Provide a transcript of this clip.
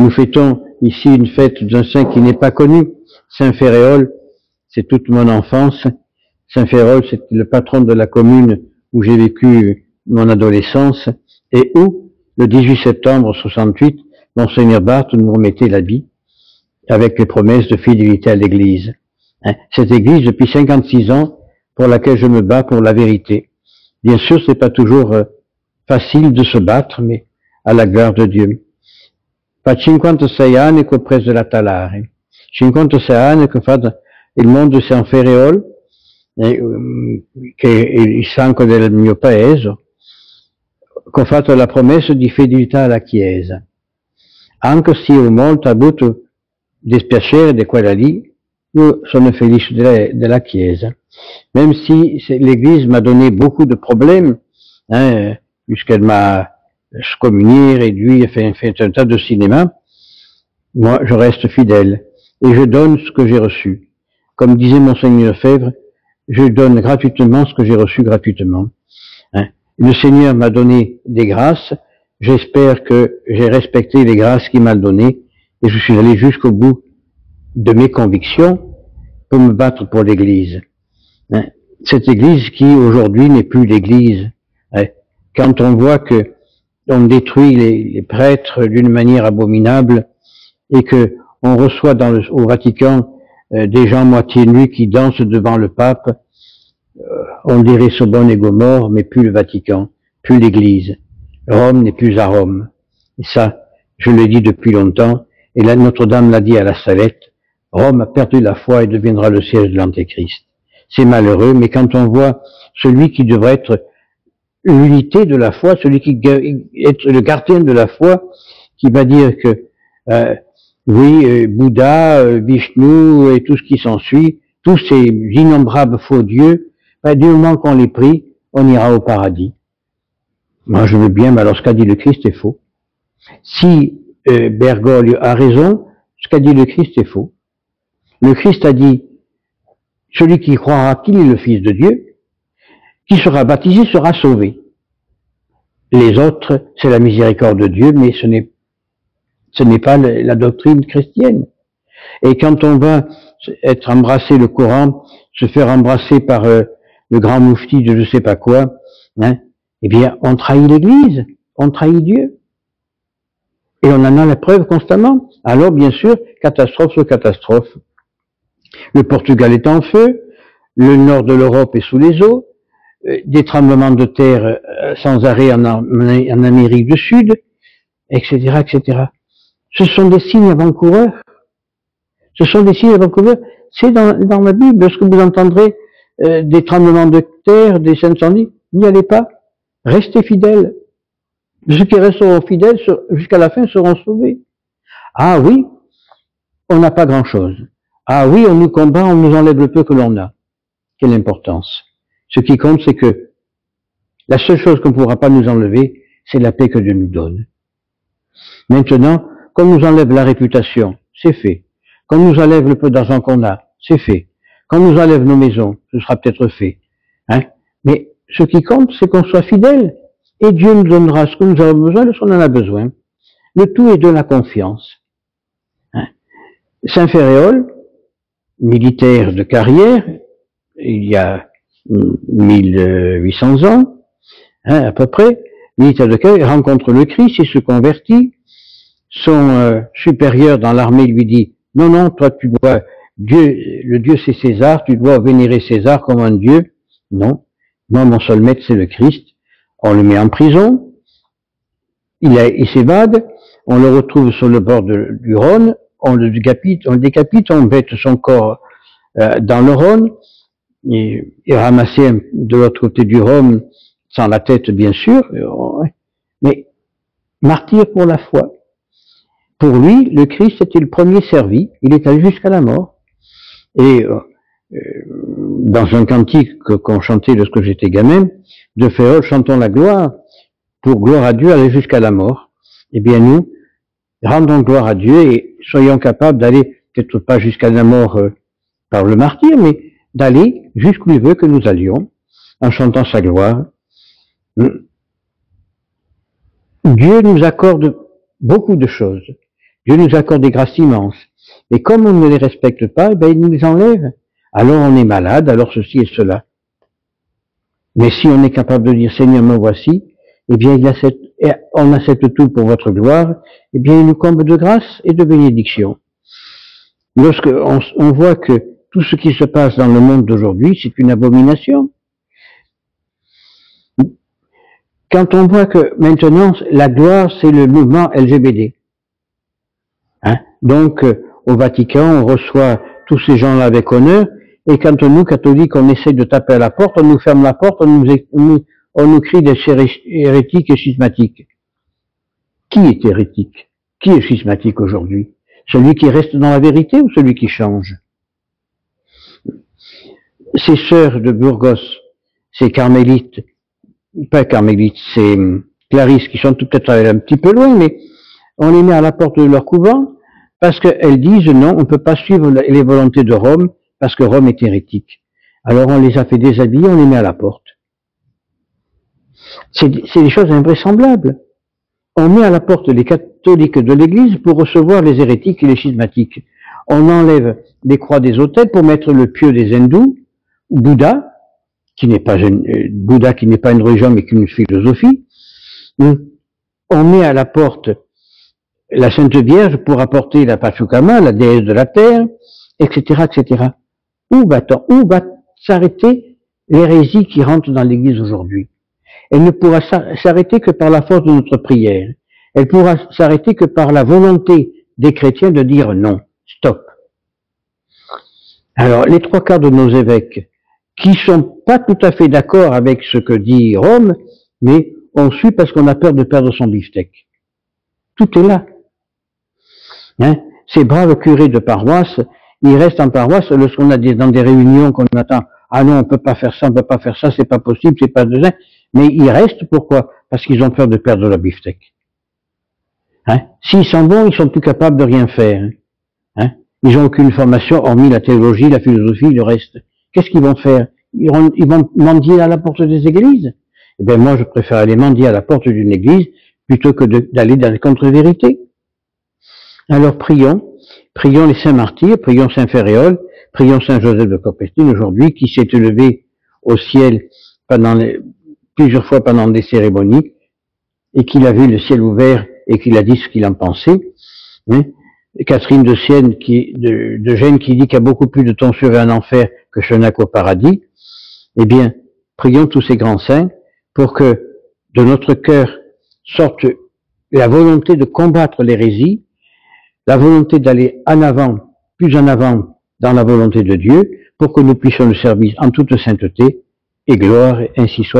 Nous fêtons ici une fête d'un saint qui n'est pas connu, Saint Féréol, c'est toute mon enfance. Saint Féréol, c'est le patron de la commune où j'ai vécu mon adolescence et où, le 18 septembre 68, Monseigneur Barthes nous remettait l'habit avec les promesses de fidélité à l'Église. Cette Église, depuis 56 ans, pour laquelle je me bats pour la vérité. Bien sûr, c'est pas toujours facile de se battre, mais à la gloire de Dieu. Fa 56 anni che ho preso la talare. 56 anni che ho fatto il mondo di San Féréol, che è il santo del mio paese, che ho fatto la promessa di fedeltà alla Chiesa. Anche se ho molto avuto dispiacere di quella lì, io sono felice della Chiesa. Même si l'Église m'a donné beaucoup de problèmes, puisqu'elle m'a excommunié, réduit, fait un tas de cinéma, moi je reste fidèle et je donne ce que j'ai reçu. Comme disait Monseigneur Lefebvre, je donne gratuitement ce que j'ai reçu gratuitement. Le Seigneur m'a donné des grâces, j'espère que j'ai respecté les grâces qu'il m'a données et je suis allé jusqu'au bout de mes convictions pour me battre pour l'Église. Cette Église qui aujourd'hui n'est plus l'Église. Quand on voit que on détruit les prêtres d'une manière abominable et que on reçoit au Vatican des gens moitié nus qui dansent devant le pape, on dirait Sodome et Gomorrhe, mais plus le Vatican, plus l'Église. Rome n'est plus à Rome. Et ça, je le dis depuis longtemps, et là Notre-Dame l'a dit à la Salette, Rome a perdu la foi et deviendra le siège de l'Antéchrist. C'est malheureux, mais quand on voit celui qui devrait être l'unité de la foi, celui qui est le gardien de la foi, qui va dire que Bouddha, Vishnu et tout ce qui s'ensuit, tous ces innombrables faux dieux, du moment qu'on les prie, on ira au paradis. Moi je veux bien, mais alors ce qu'a dit le Christ est faux. Si Bergoglio a raison, ce qu'a dit le Christ est faux. Le Christ a dit, celui qui croira qu'il est le Fils de Dieu, qui sera baptisé sera sauvé. Les autres, c'est la miséricorde de Dieu, mais ce n'est pas la doctrine chrétienne. Et quand on va être embrassé le Coran, se faire embrasser par le grand moufti de je sais pas quoi, eh bien, on trahit l'Église, on trahit Dieu. Et on en a la preuve constamment. Alors, bien sûr, catastrophe sur catastrophe. Le Portugal est en feu, le nord de l'Europe est sous les eaux, des tremblements de terre sans arrêt en Amérique du Sud, etc., etc. Ce sont des signes avant-coureurs. Ce sont des signes avant-coureurs. C'est dans la Bible. Lorsque vous entendrez des tremblements de terre, des incendies, n'y allez pas. Restez fidèles. Ceux qui resteront fidèles jusqu'à la fin seront sauvés. Ah oui, on n'a pas grand-chose. Ah oui, on nous combat, on nous enlève le peu que l'on a. Quelle importance. Ce qui compte, c'est que la seule chose qu'on ne pourra pas nous enlever, c'est la paix que Dieu nous donne. Maintenant, qu'on nous enlève la réputation, c'est fait. Qu'on nous enlève le peu d'argent qu'on a, c'est fait. Qu'on nous enlève nos maisons, ce sera peut-être fait. Mais ce qui compte, c'est qu'on soit fidèle. Et Dieu nous donnera ce que nous avons besoin de ce qu'on en a besoin. Le tout est de la confiance. Saint Féréol, militaire de carrière, il y a 1800 ans, à peu près, militaire de carrière, il rencontre le Christ, il se convertit, son supérieur dans l'armée lui dit, non, non, toi tu dois, le Dieu c'est César, tu dois vénérer César comme un Dieu. Non, moi mon seul maître c'est le Christ. On le met en prison, il s'évade, on le retrouve sur le bord du Rhône, on le décapite, on bête son corps dans le Rhône, et ramassé de l'autre côté du Rhône, sans la tête bien sûr, mais martyr pour la foi. Pour lui, le Christ était le premier servi, il est allé jusqu'à la mort. Et dans un cantique qu'on chantait lorsque j'étais gamin, de Féréol, chantons la gloire, pour gloire à Dieu, aller jusqu'à la mort. Eh bien nous, rendons gloire à Dieu et soyons capables d'aller, peut-être pas jusqu'à la mort par le martyr, mais d'aller jusqu'où il veut que nous allions, en chantant sa gloire. Dieu nous accorde beaucoup de choses. Dieu nous accorde des grâces immenses. Et comme on ne les respecte pas, il nous les enlève. Alors on est malade, alors ceci et cela. Mais si on est capable de dire, Seigneur, me voici, eh bien, on accepte tout pour votre gloire, eh bien, il nous comble de grâce et de bénédiction. Lorsque on voit que tout ce qui se passe dans le monde d'aujourd'hui, c'est une abomination. Quand on voit que maintenant, la gloire, c'est le mouvement LGBT. Donc, au Vatican, on reçoit tous ces gens-là avec honneur, et quand nous, catholiques, on essaie de taper à la porte, on nous ferme la porte, on nous crie des hérétiques et schismatiques. Qui est hérétique? Qui est schismatique aujourd'hui? Celui qui reste dans la vérité ou celui qui change? Ces sœurs de Burgos, ces carmélites, pas carmélites, c'est Clarisse, qui sont peut-être un petit peu loin, mais on les met à la porte de leur couvent, parce qu'elles disent non, on ne peut pas suivre les volontés de Rome, parce que Rome est hérétique. Alors on les a fait déshabiller, on les met à la porte. C'est des choses invraisemblables. On met à la porte les catholiques de l'Église pour recevoir les hérétiques et les schismatiques. On enlève les croix des autels pour mettre le pieu des hindous, Bouddha, qui n'est pas une religion mais qu'une philosophie. On met à la porte la Sainte Vierge pour apporter la Pachukama, la déesse de la terre, etc., etc. Où va s'arrêter l'hérésie qui rentre dans l'Église aujourd'hui? Elle ne pourra s'arrêter que par la force de notre prière. Elle pourra s'arrêter que par la volonté des chrétiens de dire non, stop. Alors, les trois quarts de nos évêques, qui sont pas tout à fait d'accord avec ce que dit Rome, mais on suit parce qu'on a peur de perdre son beefsteak. Tout est là. Ces braves curés de paroisse, ils restent en paroisse lorsqu'on a dans des réunions qu'on attend. Ah non, on peut pas faire ça, c'est pas possible, c'est pas de ça. Mais ils restent, pourquoi? Parce qu'ils ont peur de perdre leur beefsteak. S'ils sont bons, ils sont plus capables de rien faire. Ils n'ont aucune formation, hormis la théologie, la philosophie, le reste. Qu'est-ce qu'ils vont faire? Ils vont mendier à la porte des églises? Eh bien, moi, je préfère aller mendier à la porte d'une église plutôt que d'aller dans la contre-vérité. Alors, prions les saints martyrs, prions Saint Féréol, prions Saint Joseph de Compostelle aujourd'hui, qui s'est élevé au ciel plusieurs fois pendant des cérémonies, et qu'il a vu le ciel ouvert et qu'il a dit ce qu'il en pensait. Catherine de Sienne, de Gênes, qui dit qu'il y a beaucoup plus de tonsure en enfer que Chenac au paradis. Eh bien, prions tous ces grands saints pour que de notre cœur sorte la volonté de combattre l'hérésie, la volonté d'aller plus en avant dans la volonté de Dieu, pour que nous puissions le servir en toute sainteté et gloire, ainsi soit.